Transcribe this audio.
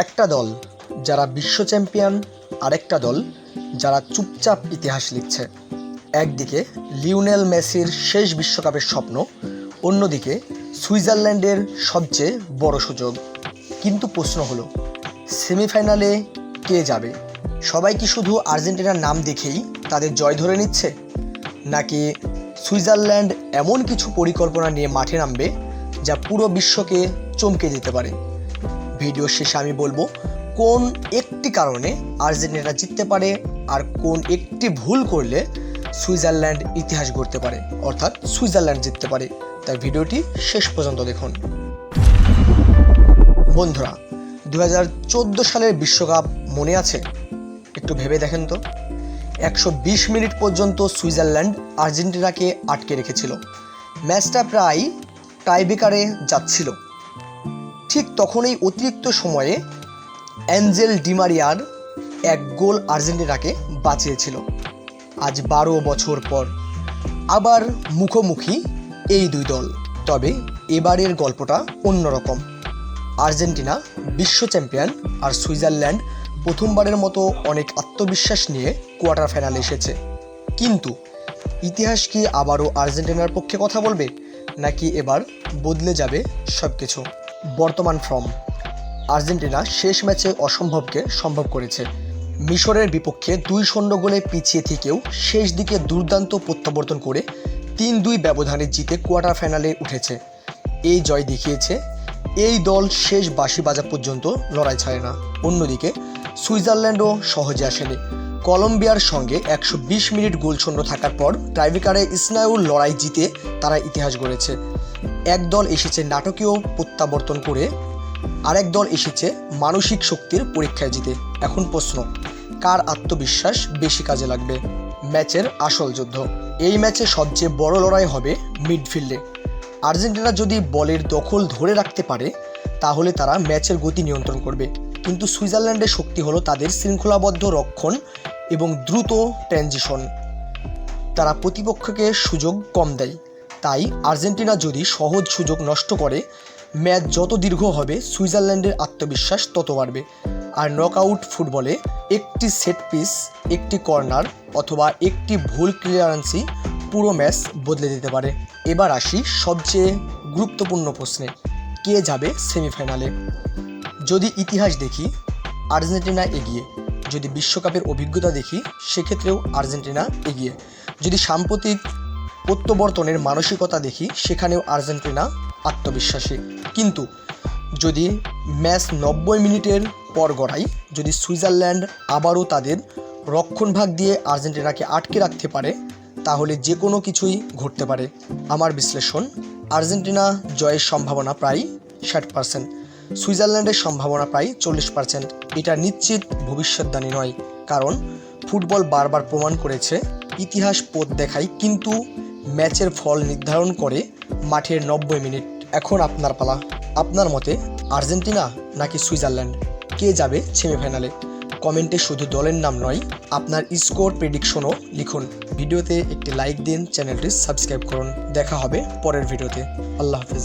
একটা দল যারা বিশ্ব চ্যাম্পিয়ন, আরেকটা দল যারা চুপচাপ ইতিহাস লিখছে। একদিকে লিওনেল মেসির শেষ বিশ্বকাপের স্বপ্ন, অন্যদিকে সুইজারল্যান্ডের সবচেয়ে বড় সুযোগ। কিন্তু প্রশ্ন হলো, সেমিফাইনালে কে যাবে? সবাই কি শুধু আর্জেন্টিনার নাম দেখেই তাদের জয় ধরে নিচ্ছে, নাকি সুইজারল্যান্ড এমন কিছু পরিকল্পনা নিয়ে মাঠে নামবে যা পুরো বিশ্বকে চমকে দিতে পারে? ভিডিও শেষে আমি বলবো কোন একটি কারণে আর্জেন্টিনা জিততে পারে আর কোন একটি ভুল করলে সুইজারল্যান্ড ইতিহাস গড়তে পারে, অর্থাৎ সুইজারল্যান্ড জিততে পারে। তাই ভিডিওটি শেষ পর্যন্ত দেখুন। বন্ধুরা, 2014 সালের বিশ্বকাপ মনে আছে? একটু ভেবে দেখেন তো। 120 মিনিট পর্যন্ত সুইজারল্যান্ড আর্জেন্টিনাকে আটকে রেখেছিল। ম্যাচটা প্রায় টাইব্রেকারে যাচ্ছিল। ঠিক তখনই অতিরিক্ত সময়ে অ্যাঞ্জেল ডি মারিয়ার এক গোল আর্জেন্টিনাকে বাঁচিয়েছিল। আজ 12 বছর পর আবার মুখোমুখি এই দুই দল। তবে এবারের গল্পটা অন্যরকম। আর্জেন্টিনা বিশ্ব চ্যাম্পিয়ন আর সুইজারল্যান্ড প্রথমবারের মতো অনেক আত্মবিশ্বাস নিয়ে কোয়ার্টার ফাইনালে এসেছে। কিন্তু ইতিহাস কি আবারও আর্জেন্টিনার পক্ষে কথা বলবে, নাকি এবার বদলে যাবে সব কিছু? বর্তমান ফর্ম, আর্জেন্টিনা শেষ ম্যাচে অসম্ভবকে সম্ভব করেছে। মিশরের বিপক্ষে 2-0 গোলে পিছিয়ে থেকেও শেষ দিকে দুর্দান্ত প্রত্যাবর্তন করে 3-2 ব্যবধানে জিতে কোয়ার্টার ফাইনালে উঠেছে। এই জয় দেখিয়েছে এই দল শেষ বাঁশি বাজা পর্যন্ত লড়াই ছাড়ে না। অন্যদিকে সুইজারল্যান্ডও সহজে আসেনি। কলম্বিয়ার সঙ্গে 120 মিনিট গোলশূন্য থাকার পর টাইব্রেকারে স্নায়ুর লড়াই জিতে তারা ইতিহাস গড়েছে। এক দল এসেছে নাটকীয় প্রত্যাবর্তন করে, আরেক দল এসেছে মানসিক শক্তির পরীক্ষায় জিতে। এখন প্রশ্ন, কার আত্মবিশ্বাস বেশি কাজে লাগবে? ম্যাচের আসল যুদ্ধ। এই ম্যাচে সবচেয়ে বড় লড়াই হবে মিডফিল্ডে। আর্জেন্টিনা যদি বলের দখল ধরে রাখতে পারে তাহলে তারা ম্যাচের গতি নিয়ন্ত্রণ করবে। কিন্তু সুইজারল্যান্ডের শক্তি হলো তাদের শৃঙ্খলাবদ্ধ রক্ষণ এবং দ্রুত ট্রানজিশন। তারা প্রতিপক্ষকে সুযোগ কম দেয়। তাই আর্জেন্টিনা যদি সহজ সুযোগ নষ্ট করে, ম্যাচ যত দীর্ঘ হবে সুইজারল্যান্ডের আত্মবিশ্বাস তত বাড়বে। আর নকআউট ফুটবলে একটি সেট পিস, একটি কর্নার অথবা একটি ভুল ক্লিয়ারেন্সই পুরো ম্যাচ বদলে দিতে পারে। এবার আসি সবচেয়ে গুরুত্বপূর্ণ প্রশ্নে, কে যাবে সেমিফাইনালে? যদি ইতিহাস দেখি, আর্জেন্টিনা এগিয়ে। যদি বিশ্বকাপের অভিজ্ঞতা দেখি, সেক্ষেত্রেও আর্জেন্টিনা এগিয়ে। যদি সাম্প্রতিক প্রত্যাবর্তনের মানসিকতা দেখি, সেখানেও আর্জেন্টিনা আত্মবিশ্বাসী। কিন্তু যদি ম্যাচ 90 মিনিটের পর গড়াই, যদি সুইজারল্যান্ড আবারও তাদের রক্ষণভাগ দিয়ে আর্জেন্টিনাকে আটকে রাখতে পারে, তাহলে যে কোনো কিছুই ঘটতে পারে। আমার বিশ্লেষণ, আর্জেন্টিনা জয়ের সম্ভাবনা প্রায় 60%, সুইজারল্যান্ডের সম্ভাবনা প্রায় 40%। এটা নিশ্চিত ভবিষ্যদ্বাণী নয়, কারণ ফুটবল বারবার প্রমাণ করেছে ইতিহাস পথ দেখায়, কিন্তু ম্যাচের ফল নির্ধারণ করে মাঠের 90 মিনিট। এখন আপনার পালা। আপনার মতে আর্জেন্টিনা নাকি সুইজারল্যান্ড, কে যাবে সেমিফাইনালে? কমেন্টে শুধু দলের নাম নয়, আপনার স্কোর প্রেডিকশনও লিখুন। ভিডিওতে একটি লাইক দিন, চ্যানেলটি সাবস্ক্রাইব করুন। দেখা হবে পরের ভিডিওতে। আল্লাহ হাফিজ।